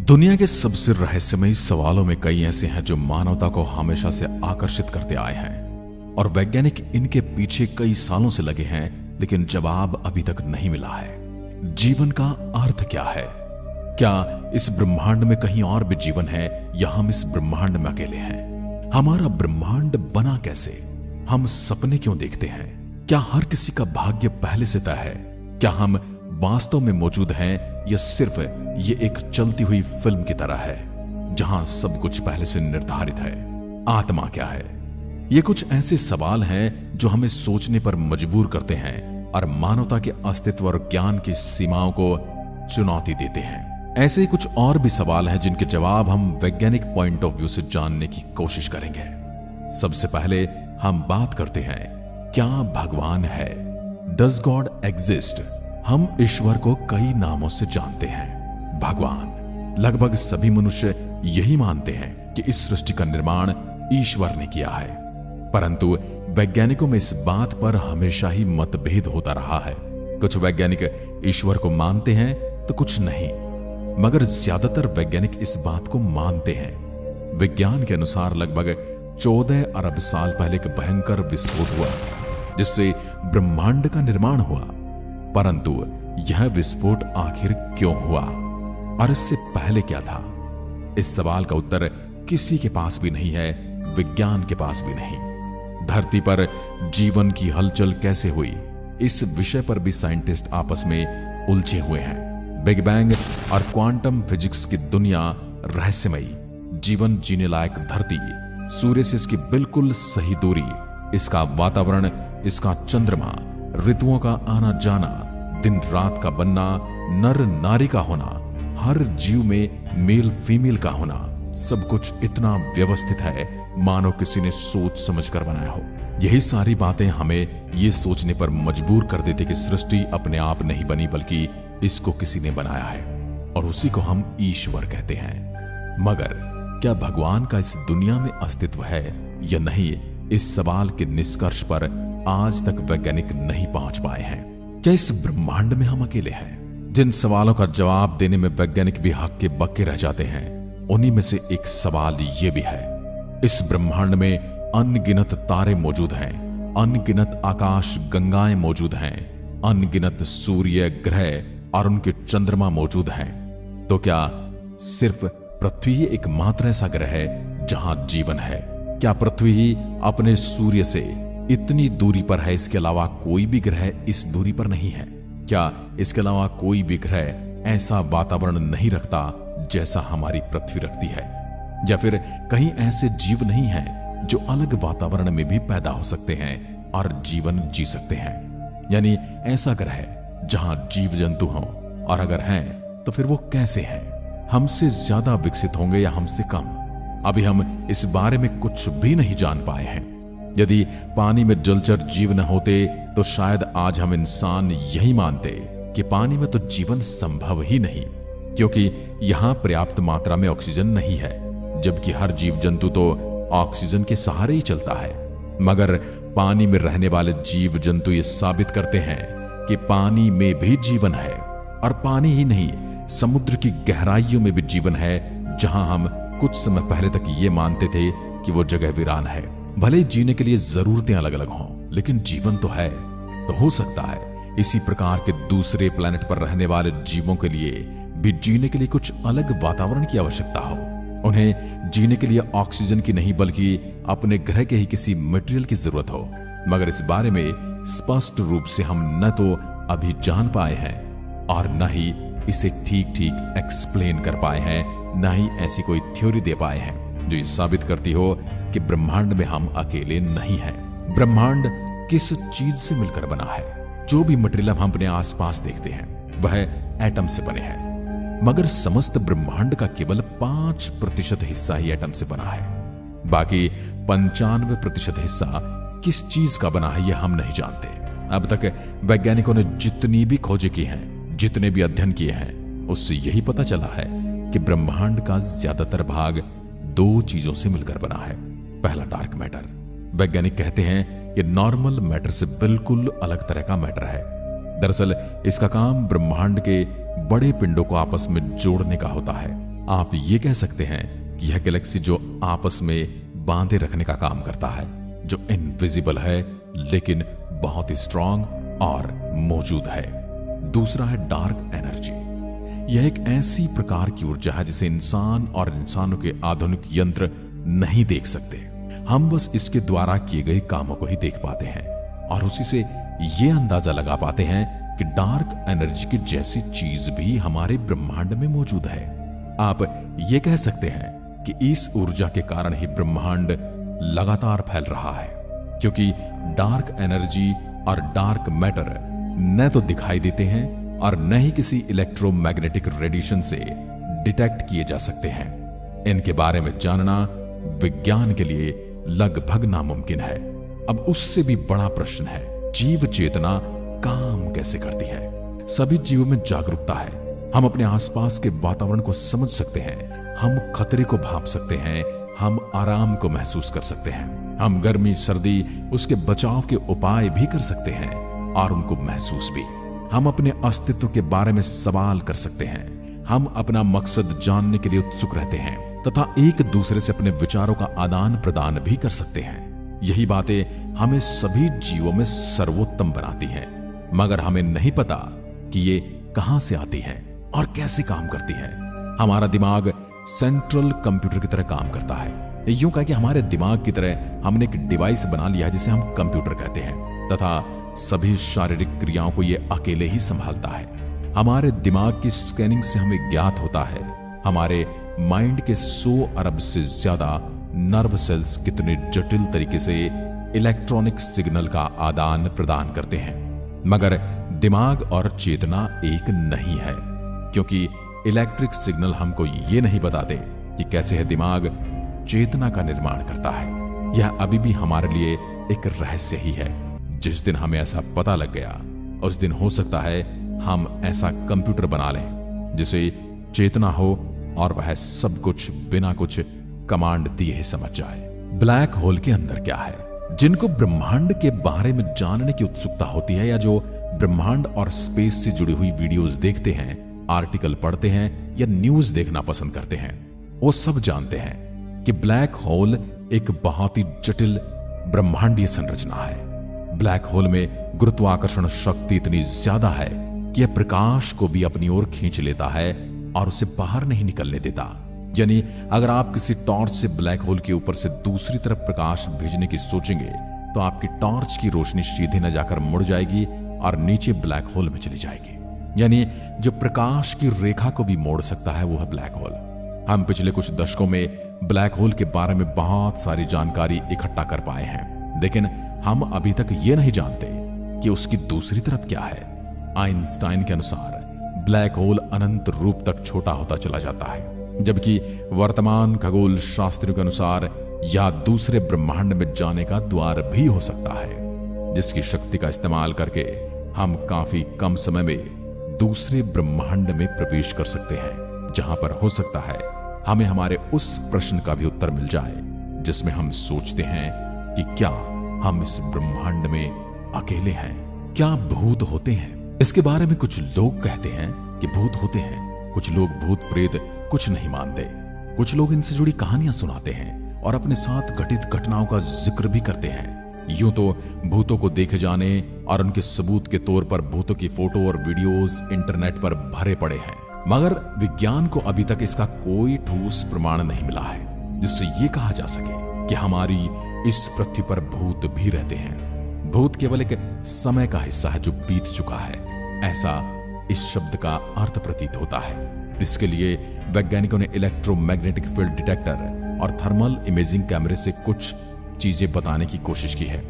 दुनिया के सबसे रहस्यमयी सवालों में कई ऐसे हैं जो मानवता को हमेशा से आकर्षित करते आए हैं और वैज्ञानिक इनके पीछे कई सालों से लगे हैं, लेकिन जवाब अभी तक नहीं मिला है। जीवन का अर्थ क्या है? क्या इस ब्रह्मांड में कहीं और भी जीवन है या हम इस ब्रह्मांड में अकेले हैं? हमारा ब्रह्मांड बना कैसे? हम सपने क्यों देखते हैं? क्या हर किसी का भाग्य पहले से तय है? क्या हम वास्तव में मौजूद हैं या सिर्फ ये एक चलती हुई फिल्म की तरह है जहां सब कुछ पहले से निर्धारित है? आत्मा क्या है? ये कुछ ऐसे सवाल हैं जो हमें सोचने पर मजबूर करते हैं और मानवता के अस्तित्व और ज्ञान की सीमाओं को चुनौती देते हैं। ऐसे ही कुछ और भी सवाल हैं जिनके जवाब हम वैज्ञानिक पॉइंट ऑफ व्यू से जानने की कोशिश करेंगे। सबसे पहले हम बात करते हैं, क्या भगवान है? Does God exist? हम ईश्वर को कई नामों से जानते हैं। भगवान, लगभग सभी मनुष्य यही मानते हैं कि इस सृष्टि का निर्माण ईश्वर ने किया है, परंतु वैज्ञानिकों में इस बात पर हमेशा ही मतभेद होता रहा है। कुछ वैज्ञानिक ईश्वर को मानते हैं तो कुछ नहीं, मगर ज्यादातर वैज्ञानिक इस बात को मानते हैं। विज्ञान के अनुसार लगभग 14 अरब साल पहले एक भयंकर विस्फोट हुआ जिससे ब्रह्मांड का निर्माण हुआ, परंतु यह विस्फोट आखिर क्यों हुआ और इससे पहले क्या था? इस सवाल का उत्तर किसी के पास भी नहीं है, विज्ञान के पास भी नहीं। धरती पर जीवन की हलचल कैसे हुई, इस विषय पर भी साइंटिस्ट आपस में उलझे हुए हैं। बिग बैंग और क्वांटम फिजिक्स की दुनिया रहस्यमयी, जीवन जीने लायक धरती, सूर्य से इसकी बिल्कुल सही दूरी, इसका वातावरण, इसका चंद्रमा, ऋतुओं का आना जाना, दिन रात का बनना, नर नारी का होना, हर जीव में मेल फीमेल का होना, सब कुछ इतना व्यवस्थित है मानो किसी ने सोच समझ कर बनाया हो। यही सारी बातें हमें ये सोचने पर मजबूर कर देते कि सृष्टि अपने आप नहीं बनी बल्कि इसको किसी ने बनाया है और उसी को हम ईश्वर कहते हैं। मगर क्या भगवान का इस दुनिया में अस्तित्व है या नहीं, इस सवाल के निष्कर्ष पर आज तक वैज्ञानिक नहीं पहुंच पाए हैं। क्या इस ब्रह्मांड में हम अकेले हैं? जिन सवालों का जवाब देने में वैज्ञानिक भी हक्के बक्के रह जाते हैं, उन्हीं में से एक सवाल ये भी है, इस ब्रह्मांड में अनगिनत तारे मौजूद हैं, अनगिनत आकाश गंगाएं मौजूद हैं, अनगिनत सूर्य ग्रह और उनके चंद्रमा मौजूद हैं, तो क्या सिर्फ पृथ्वी ही एकमात्र ऐसा ग्रह है जहां जीवन है? क्या पृथ्वी ही अपने सूर्य से इतनी दूरी पर है, इसके अलावा कोई भी ग्रह इस दूरी पर नहीं है? क्या इसके अलावा कोई भी ग्रह ऐसा वातावरण नहीं रखता जैसा हमारी पृथ्वी रखती है? या फिर कहीं ऐसे जीव नहीं हैं जो अलग वातावरण में भी पैदा हो सकते हैं और जीवन जी सकते हैं? यानी ऐसा ग्रह जहां जीव जंतु हों, और अगर हैं तो फिर वो कैसे हैं? हमसे ज्यादा विकसित होंगे या हमसे कम? अभी हम इस बारे में कुछ भी नहीं जान पाए हैं। यदि पानी में जलचर जीव न होते तो शायद आज हम इंसान यही मानते कि पानी में तो जीवन संभव ही नहीं, क्योंकि यहां पर्याप्त मात्रा में ऑक्सीजन नहीं है, जबकि हर जीव जंतु तो ऑक्सीजन के सहारे ही चलता है। मगर पानी में रहने वाले जीव जंतु ये साबित करते हैं कि पानी में भी जीवन है, और पानी ही नहीं, समुद्र की गहराइयों में भी जीवन है, जहां हम कुछ समय पहले तक ये मानते थे कि वो जगह वीरान है। भले जीने के लिए जरूरतें अलग अलग हों, लेकिन जीवन तो है। तो हो सकता है इसी प्रकार के दूसरे प्लेनेट पर रहने वाले जीवों के लिए भी जीने के लिए कुछ अलग वातावरण की आवश्यकता हो। उन्हें जीने के लिए ऑक्सीजन की नहीं बल्कि अपने ग्रह के ही किसी मटेरियल की जरूरत हो, मगर इस बारे में स्पष्ट रूप से हम न तो अभी जान पाए हैं और न ही इसे ठीक ठीक एक्सप्लेन कर पाए हैं, न ही ऐसी कोई थ्योरी दे पाए हैं जो ये साबित करती हो कि ब्रह्मांड में हम अकेले नहीं हैं। ब्रह्मांड किस चीज से मिलकर बना है? जो भी मटेरियल हम अपने आसपास देखते हैं वह एटम से बने हैं, मगर समस्त ब्रह्मांड का केवल 5% हिस्सा ही एटम से बना है। बाकी 95% हिस्सा किस चीज का बना है यह हम नहीं जानते। अब तक वैज्ञानिकों ने जितनी भी खोजें की हैं, जितने भी अध्ययन किए हैं, उससे यही पता चला है कि ब्रह्मांड का ज्यादातर भाग 2 चीजों से मिलकर बना है। पहला, डार्क मैटर। वैज्ञानिक कहते हैं ये नॉर्मल मैटर से बिल्कुल अलग तरह का मैटर है। दरअसल इसका काम ब्रह्मांड के बड़े पिंडों को आपस में जोड़ने का होता है। आप ये कह सकते हैं कि यह गैलेक्सी जो आपस में बांधे रखने का काम करता है, जो इनविजिबल है लेकिन बहुत ही स्ट्रांग और मौजूद है। दूसरा है डार्क एनर्जी। यह एक ऐसी प्रकार की ऊर्जा है जिसे इंसान और इंसानों के आधुनिक यंत्र नहीं देख सकते। हम बस इसके द्वारा किए गए कामों को ही देख पाते हैं और उसी से यह अंदाजा लगा पाते हैं कि डार्क एनर्जी की जैसी चीज भी हमारे ब्रह्मांड में मौजूद है। आप ये कह सकते हैं कि इस ऊर्जा के कारण ही ब्रह्मांड लगातार फैल रहा है, क्योंकि डार्क एनर्जी और डार्क मैटर न तो दिखाई देते हैं और न ही किसी इलेक्ट्रोमैग्नेटिक रेडिएशन से डिटेक्ट किए जा सकते हैं। इनके बारे में जानना विज्ञान के लिए लगभग नामुमकिन है। अब उससे भी बड़ा प्रश्न है, जीव चेतना काम कैसे करती है? सभी जीवों में जागरूकता है। हम अपने आसपास के वातावरण को समझ सकते हैं, हम खतरे को भांप सकते हैं, हम आराम को महसूस कर सकते हैं, हम गर्मी सर्दी उसके बचाव के उपाय भी कर सकते हैं और उनको महसूस भी। हम अपने अस्तित्व के बारे में सवाल कर सकते हैं, हम अपना मकसद जानने के लिए उत्सुक रहते हैं तथा एक दूसरे से अपने विचारों का आदान प्रदान भी कर सकते हैं। यही बातें हमें सभी जीवों में सर्वोत्तम बनाती हैं, मगर हमें नहीं पता कि ये कहां से आती हैं और कैसे काम करती हैं। हमारा दिमाग सेंट्रल कंप्यूटर की तरह काम करता है। यूं कहा कि हमारे दिमाग की तरह हमने एक डिवाइस बना लिया है जिसे हम कंप्यूटर कहते हैं तथा सभी शारीरिक क्रियाओं को ये अकेले ही संभालता है। हमारे दिमाग की स्कैनिंग से हमें ज्ञात होता है हमारे माइंड के 100 अरब से ज्यादा नर्व सेल्स कितने जटिल तरीके से इलेक्ट्रॉनिक सिग्नल का आदान प्रदान करते हैं। मगर दिमाग और चेतना एक नहीं है, क्योंकि इलेक्ट्रिक सिग्नल हमको ये नहीं बताते कि कैसे है दिमाग चेतना का निर्माण करता है। यह अभी भी हमारे लिए एक रहस्य ही है। जिस दिन हमें ऐसा पता लग गया उस दिन हो सकता है हम ऐसा कंप्यूटर बना लें जिसे चेतना हो और वह सब कुछ बिना कुछ कमांड दिए ही समझ जाए। ब्लैक होल के अंदर क्या है? जिनको ब्रह्मांड के बारे में जानने की उत्सुकता होती है या जो ब्रह्मांड और स्पेस से जुड़ी हुई वीडियोस देखते हैं, आर्टिकल पढ़ते हैं या न्यूज देखना पसंद करते हैं, वो सब जानते हैं कि ब्लैक होल एक बहुत ही जटिल ब्रह्मांडीय संरचना है। ब्लैक होल में गुरुत्वाकर्षण शक्ति इतनी ज्यादा है कि यह प्रकाश को भी अपनी ओर खींच लेता है और उसे बाहर नहीं निकलने देता। यानी अगर आप किसी टॉर्च से ब्लैक होल के ऊपर से दूसरी तरफ प्रकाश भेजने की सोचेंगे तो आपकी टॉर्च की रोशनी सीधे न जाकर मुड़ जाएगी और नीचे ब्लैक होल में चली जाएगी। यानी जो प्रकाश की रेखा को भी मोड़ सकता है वो है ब्लैक होल। हम पिछले कुछ दशकों में ब्लैक होल के बारे में बहुत सारी जानकारी इकट्ठा कर पाए हैं, लेकिन हम अभी तक ये नहीं जानते कि उसकी दूसरी तरफ क्या है। आइंस्टाइन के अनुसार ब्लैक होल अनंत रूप तक छोटा होता चला जाता है, जबकि वर्तमान खगोल शास्त्रियों के अनुसार यह दूसरे ब्रह्मांड में जाने का द्वार भी हो सकता है, जिसकी शक्ति का इस्तेमाल करके हम काफी कम समय में दूसरे ब्रह्मांड में प्रवेश कर सकते हैं, जहां पर हो सकता है हमें हमारे उस प्रश्न का भी उत्तर मिल जाए जिसमें हम सोचते हैं कि क्या हम इस ब्रह्मांड में अकेले हैं? क्या भूत होते हैं? इसके बारे में कुछ लोग कहते हैं कि भूत होते हैं, कुछ लोग भूत प्रेत कुछ नहीं मानते, कुछ लोग इनसे जुड़ी कहानियां सुनाते हैं और अपने साथ घटित घटनाओं का जिक्र भी करते हैं। यूं तो भूतों को देखे जाने और उनके सबूत के तौर पर भूतों की फोटो और वीडियोस इंटरनेट पर भरे पड़े हैं, मगर विज्ञान को अभी तक इसका कोई ठोस प्रमाण नहीं मिला है जिससे ये कहा जा सके कि हमारी इस पृथ्वी पर भूत भी रहते हैं। भूत केवल एक समय का हिस्सा है जो बीत चुका है, ऐसा इस शब्द का अर्थ प्रतीत होता है। इसके लिए वैज्ञानिकों ने इलेक्ट्रोमैग्नेटिक फील्ड डिटेक्टर और थर्मल इमेजिंग कैमरे से कुछ चीजें बताने की कोशिश की है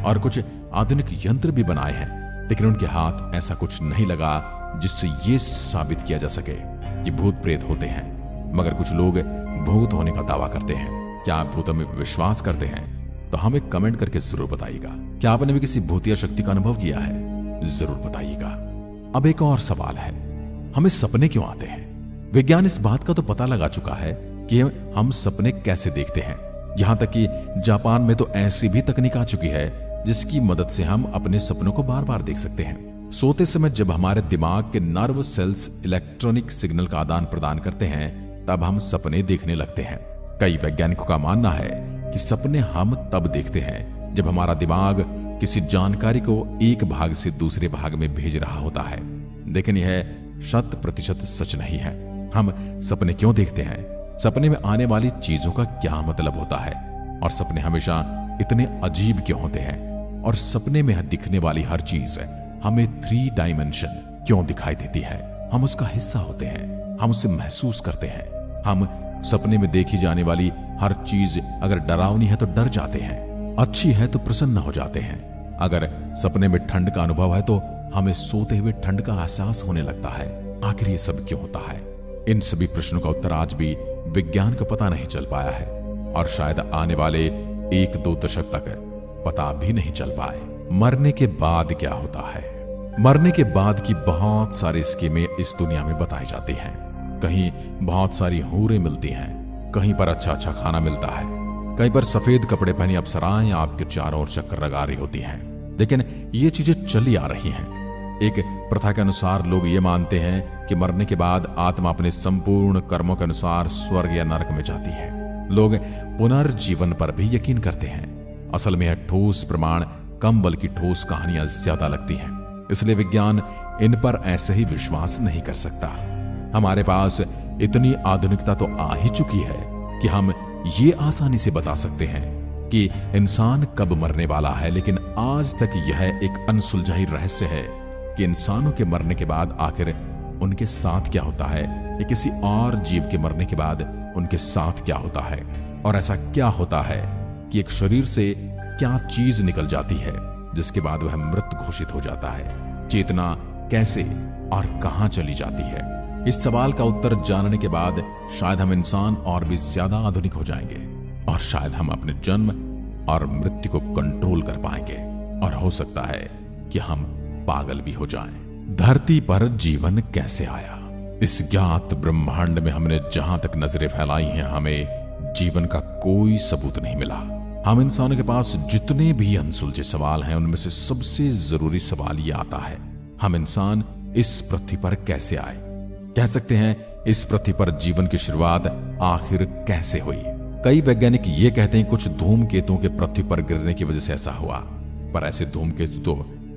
और कुछ आधुनिक यंत्र भी बनाए हैं, लेकिन उनके हाथ ऐसा कुछ नहीं लगा जिससे यह साबित किया जा सके कि भूत प्रेत होते हैं। मगर कुछ लोग भूत होने का दावा करते हैं। क्या आप भूतों में विश्वास करते हैं? तो हमें कमेंट करके जरूर बताइएगा। क्या आपने भी किसी भूतिया शक्ति का अनुभव किया है? जरूर बताइएगा। अब एक और सवाल है, हमें सपने क्यों आते हैं? विज्ञान इस बात का तो पता लगा चुका है कि हम सपने कैसे देखते हैं। यहां तक कि जापान में तो ऐसी भी तकनीक आ चुकी है जिसकी मदद से हम अपने सपनों को बार बार देख सकते हैं। सोते समय जब हमारे दिमाग के नर्व सेल्स इलेक्ट्रॉनिक सिग्नल का आदान प्रदान करते हैं तब हम सपने देखने लगते हैं। कई वैज्ञानिकों का मानना है कि सपने हम तब देखते हैं जब हमारा दिमाग किसी जानकारी को एक भाग से दूसरे भाग में भेज रहा होता है। लेकिन यह 100% सच नहीं है। हम सपने क्यों देखते हैं, सपने में आने वाली चीजों का क्या मतलब होता है, और सपने हमेशा इतने अजीब क्यों होते हैं, और सपने में दिखने वाली हर चीज हमें 3 डायमेंशन क्यों दिखाई देती है। हम उसका हिस्सा होते हैं, हम उसे महसूस करते हैं। हम सपने में देखी जाने वाली हर चीज अगर डरावनी है तो डर जाते हैं, अच्छी है तो प्रसन्न हो जाते हैं। अगर सपने में ठंड का अनुभव है तो हमें सोते हुए ठंड का एहसास होने लगता है। आखिर ये सब क्यों होता है? इन सभी प्रश्नों का उत्तर आज भी विज्ञान को पता नहीं चल पाया है, और शायद आने वाले 1-2 दशक तक पता भी नहीं चल पाए। मरने के बाद क्या होता है? मरने के बाद की बहुत सारी स्कीमें इस दुनिया में बताई जाती हैं। कहीं बहुत सारी हूरें मिलती हैं, कहीं पर अच्छा अच्छा खाना मिलता है, कहीं पर सफेद कपड़े पहनी अप्सराएं आपके चारों ओर चक्कर लगा रही होती हैं। लेकिन ये चीजें चली आ रही हैं। एक प्रथा के अनुसार लोग ये मानते हैं कि मरने के बाद आत्मा अपने संपूर्ण कर्मों के अनुसार स्वर्ग या नरक में जाती है। लोग पुनर्जीवन पर भी यकीन करते हैं। असल में यह ठोस प्रमाण कम बल्कि ठोस कहानियां ज्यादा लगती हैं, इसलिए विज्ञान इन पर ऐसे ही विश्वास नहीं कर सकता। हमारे पास इतनी आधुनिकता तो आ ही चुकी है कि हम ये आसानी से बता सकते हैं कि इंसान कब मरने वाला है, लेकिन आज तक यह एक अनसुलझा ही रहस्य है कि इंसानों के मरने के बाद आखिर उनके साथ क्या होता है, या किसी और जीव के मरने के बाद उनके साथ क्या होता है, और ऐसा क्या होता है कि एक शरीर से क्या चीज निकल जाती है जिसके बाद वह मृत घोषित हो जाता है। चेतना कैसे और कहां चली जाती है? इस सवाल का उत्तर जानने के बाद शायद हम इंसान और भी ज्यादा आधुनिक हो जाएंगे, और शायद हम अपने जन्म और मृत्यु को कंट्रोल कर पाएंगे, और हो सकता है कि हम पागल भी हो जाएं। धरती पर जीवन कैसे आया? इस ज्ञात ब्रह्मांड में हमने जहां तक नजरें फैलाई हैं, हमें जीवन का कोई सबूत नहीं मिला। हम इंसानों के पास जितने भी अनसुलझे सवाल हैं, उनमें से सबसे जरूरी सवाल यह आता है, हम इंसान इस पृथ्वी पर कैसे आए? कह सकते हैं इस पृथ्वी पर जीवन की शुरुआत आखिर कैसे हुई? कई वैज्ञानिक ये कहते हैं कुछ धूमकेतुओं के पृथ्वी पर गिरने की वजह से ऐसा हुआ, पर ऐसे धूमकेतु तो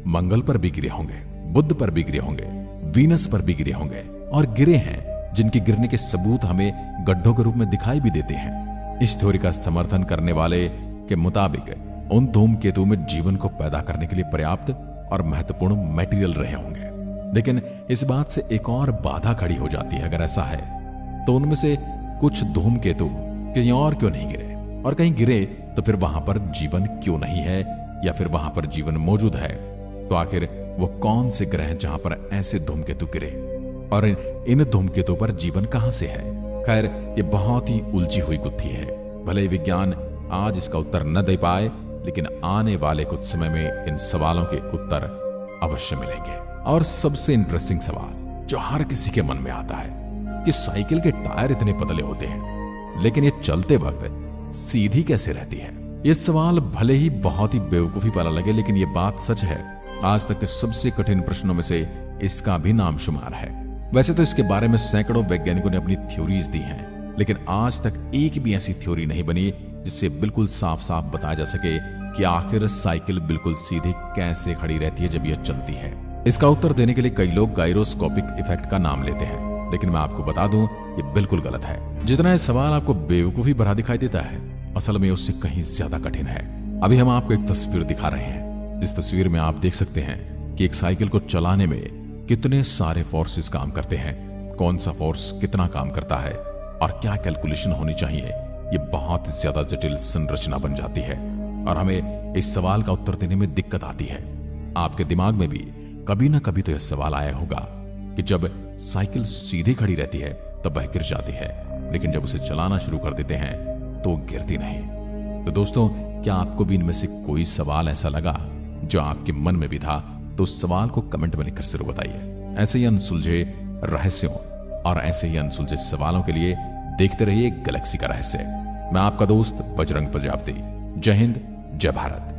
मंगल पर भी गिरे होंगे, बुध पर भी गिरे होंगे, वीनस पर भी गिरे होंगे, और गिरे हैं जिनके गिरने के सबूत हमें गड्ढों के रूप में दिखाई भी देते हैं। इस थ्योरी का समर्थन करने वाले के मुताबिक उन धूमकेतुओं में जीवन को पैदा करने के लिए पर्याप्त और महत्वपूर्ण मटेरियल रहे होंगे। लेकिन इस बात से एक और बाधा खड़ी हो जाती है, अगर ऐसा है तो उनमें से कुछ धूमकेतु कहीं और क्यों नहीं गिरे, और कहीं गिरे तो फिर वहां पर जीवन क्यों नहीं है, या फिर वहां पर जीवन मौजूद है तो आखिर वो कौन से ग्रह हैं जहां पर ऐसे धूमकेतु गिरे, और इन धूमकेतु पर जीवन कहां से है? खैर, ये बहुत ही उलझी हुई गुत्थी है। भले ही विज्ञान आज इसका उत्तर न दे पाए, लेकिन आने वाले कुछ समय में इन सवालों के उत्तर अवश्य मिलेंगे। और सबसे इंटरेस्टिंग सवाल जो हर किसी के मन में आता है कि साइकिल के टायर इतने पतले होते हैं, लेकिन ये चलते वक्त सीधी कैसे रहती है? ये सवाल भले ही बहुत ही बेवकूफी वाला लगे, लेकिन ये बात सच है। आज तक के सबसे कठिन प्रश्नों में से इसका भी नाम शुमार है। वैसे तो इसके बारे में सैकड़ों वैज्ञानिकों ने अपनी थ्योरीज दी हैं, लेकिन आज तक एक भी ऐसी थ्योरी नहीं बनी जिससे बिल्कुल साफ साफ बताया जा सके कि आखिर साइकिल बिल्कुल सीधे कैसे खड़ी रहती है जब यह चलती है। इसका उत्तर देने के लिए कई लोग गायरोस्कोपिक इफेक्ट का नाम लेते हैं, लेकिन मैं आपको बता दूं ये बिल्कुल गलत है। जितना यह सवाल आपको बेवकूफी भरा दिखाई देता है, असल में उससे कहीं ज्यादा कठिन है। अभी हम आपको एक तस्वीर दिखा रहे हैं, जिस तस्वीर में आप देख सकते हैं कि एक साइकिल को चलाने में कितने सारे फोर्सेस काम करते हैं, कौन सा फोर्स कितना काम करता है और क्या कैलकुलेशन होनी चाहिए। ये बहुत ज्यादा जटिल संरचना बन जाती है और हमें इस सवाल का उत्तर देने में दिक्कत आती है। आपके दिमाग में भी कभी ना कभी तो यह सवाल आया होगा कि जब साइकिल सीधी खड़ी रहती है तब वह गिर जाती है, लेकिन जब उसे चलाना शुरू कर देते हैं तो गिरती नहीं। तो दोस्तों, क्या आपको भी इनमें से कोई सवाल ऐसा लगा जो आपके मन में भी था? तो उस सवाल को कमेंट में लिखकर जरूर बताइए। ऐसे ही अनसुलझे रहस्यों और ऐसे ही अनसुलझे सवालों के लिए देखते रहिए गैलेक्सी का रहस्य। मैं आपका दोस्त बजरंग प्रजापति। जय हिंद, जय भारत।